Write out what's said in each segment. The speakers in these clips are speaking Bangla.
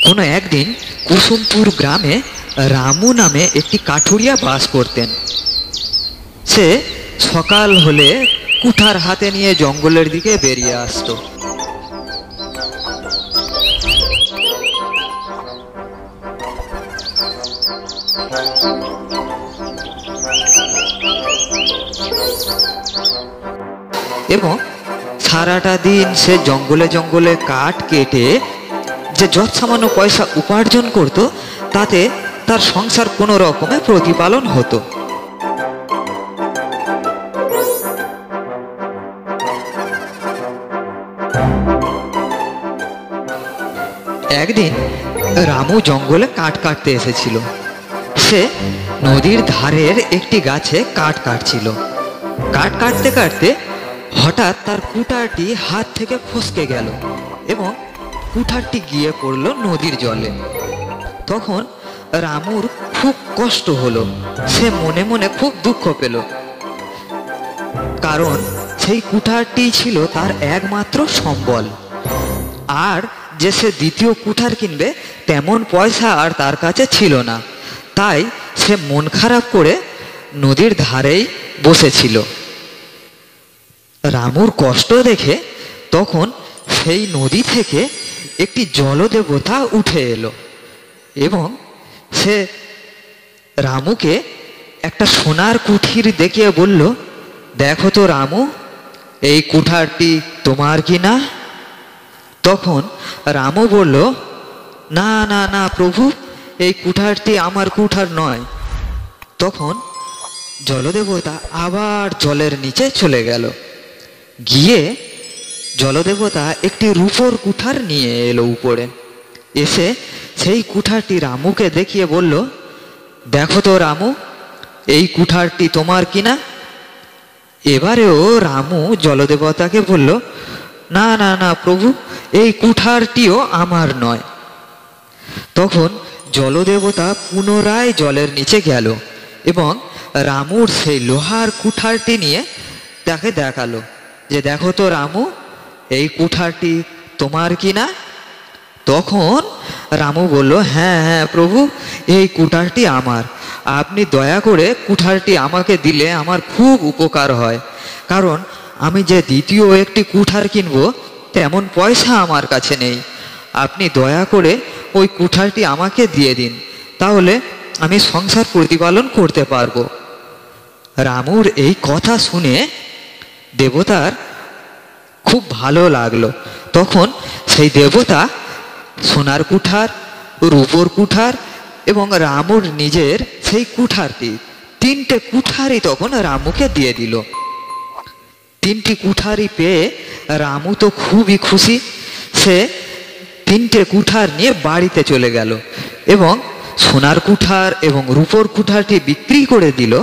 কোনো একদিন কুসুমপুর গ্রামে রামু নামে একটি কাঠুরিয়া বাস করতেন। সে সকাল হলে কুঠার হাতে নিয়ে জঙ্গলের দিকে বেরিয়ে আসতো। এবং সারাটা দিন সে জঙ্গলে জঙ্গলে কাঠ কেটে যে যত সামান্য পয়সা উপার্জন করত, তাতে তার সংসার কোনো রকমে প্রতিপালন হতো। একদিন রামু জঙ্গলে কাঠ কাটতে এসেছিল। সে নদীর ধারের একটি গাছে কাঠ কাটছিল। কাঠ কাটতে কাটতে হঠাৎ তার কুঠারটি হাত থেকে ফসকে গেল এবং কুঠারটি গিয়ে পড়ল নদীর জলে। তখন রামুর খুব কষ্ট হলো। সে মনে মনে খুব দুঃখ পেল, কারণ সেই কুঠারটি ছিল তার একমাত্র সম্বল। আর যে সে দ্বিতীয় কুঠার কিনবে তেমন পয়সা আর তার কাছে ছিল না। তাই সে মন খারাপ করে নদীর ধারেই বসেছিল। রামুর কষ্ট দেখে তখন সেই নদী থেকে একটি জলদেবতা উঠে এলো এবং সে রামুকে একটা সোনার কুঠির দেখিয়ে বলল, দেখো তো রামু, এই কুঠারটি তোমার কি না? তখন রামু বলল, না না না প্রভু, এই কুঠারটি আমার কুঠার নয়। তখন জলদেবতা আবার জলের নিচে চলে গেল। গিয়ে জলদেবতা একটি রূপোর কুঠার নিয়ে এলো উপরে। এসে সেই কুঠারটি রামুকে দেখিয়ে বলল, দেখো তো রামু, এই কুঠারটি তোমার কিনা? এবারেও রামু জলদেবতাকে বলল, না না না প্রভু, এই কুঠারটিও আমার নয়। তখন জলদেবতা পুনরায় জলের নিচে গেল এবং রামুর সেই লোহার কুঠারটি নিয়ে তাকে দেখালো যে, দেখো তো রামু, এই কুঠারটি তোমার কিনা? তখন রামু বলল, হ্যাঁ হ্যাঁ প্রভু, এই কুঠারটি আমার। আপনি দয়া করে কুঠারটি আমাকে দিলে আমার খুব উপকার হয়, কারণ আমি যে দ্বিতীয় একটি কুঠার কিনবো তেমন পয়সা আমার কাছে নেই। আপনি দয়া করে ওই কুঠারটি আমাকে দিয়ে দিন, তাহলে আমি সংসার প্রতিপালন করতে পারবো। রামুর এই কথা শুনে দেবতার খুব ভালো লাগলো। তখন সেই দেবতা সোনার কুঠার, রূপোর কুঠার এবং রামুর নিজের সেই কুঠারটি, তিনটে কুঠারই তখন রামুকে দিয়ে দিল। তিনটি কুঠারই পেয়ে রামু তো খুবই খুশি। সে তিনটে কুঠার নিয়ে বাড়িতে চলে গেল এবং সোনার কুঠার এবং রূপোর কুঠারটি বিক্রি করে দিল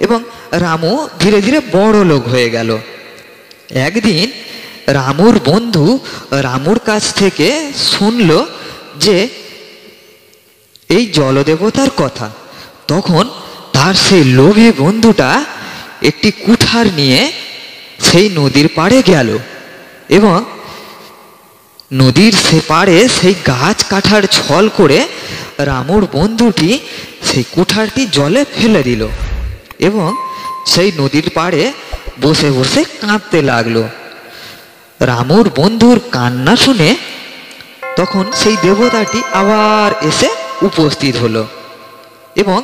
এবং রামু ধীরে ধীরে বড় লোক হয়ে গেল। একদিন রামুর বন্ধু রামুর কাছ থেকে শুনল যে এই জলদেবতার কথা। তখন তার সেই লোভী বন্ধুটা একটি কুঠার নিয়ে সেই নদীর পাড়ে গেল এবং নদীর সে পাড়ে সেই গাছ কাটার ছল করে রামুর বন্ধুটি সেই কুঠারটি জলে ফেলে দিল এবং সেই নদীর পাড়ে বসে বসে কাঁদতে লাগলো। রামুর বন্ধুর কান্না শুনে তখন সেই দেবতাটি আবার এসে উপস্থিত হলো এবং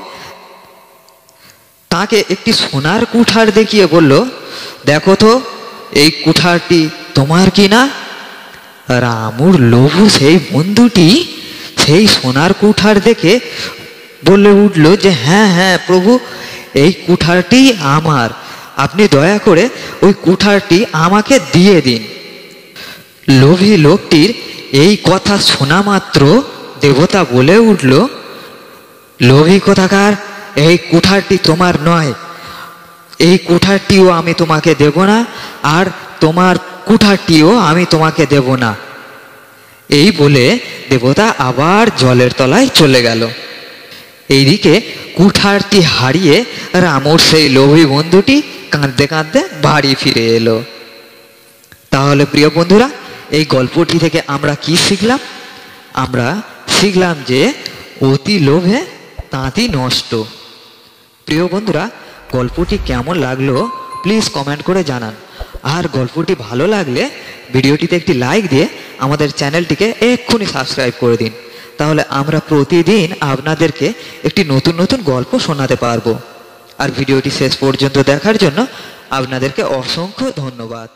তাকে একটি সোনার কুঠার দেখিয়ে বলল, দেখো তো, এই কুঠারটি তোমার কিনা? রামুর লোভু সেই বন্ধুটি সেই সোনার কুঠার দেখে বলে উঠল যে, হ্যাঁ হ্যাঁ প্রভু, এই কুঠারটি আমার। আপনি দয়া করে ওই কুঠারটি আমাকে দিয়ে দিন। লোভী লোকটির এই কথা শোনা মাত্র দেবতা বলে উঠল, লোভী কোথাকার, এই কুঠারটি তোমার নয়। এই কুঠারটিও আমি তোমাকে দেব না, আর তোমার কুঠারটিও আমি তোমাকে দেব না। এই বলে দেবতা আবার জলের তলায় চলে গেল। এইদিকে কুঠারটি হারিয়ে রামুর সেই লোভী বন্ধুটি কাঁদতে কাঁদতে বাড়ি ফিরে এলো। তাহলে প্রিয় বন্ধুরা, এই গল্পটি থেকে আমরা কি শিখলাম? আমরা শিখলাম যে অতি লোভে তাঁতি নষ্ট। প্রিয় বন্ধুরা, গল্পটি কেমন লাগলো প্লিজ কমেন্ট করে জানান। আর গল্পটি ভালো লাগলে ভিডিওটিতে একটি লাইক দিয়ে আমাদের চ্যানেলটিকে এক্ষুনি সাবস্ক্রাইব করে দিন। তাহলে আমরা প্রতিদিন আপনাদেরকে একটি নতুন নতুন গল্প শোনাতে পারবো। আর ভিডিওটি শেষ পর্যন্ত দেখার জন্য আপনাদেরকে অসংখ্য ধন্যবাদ।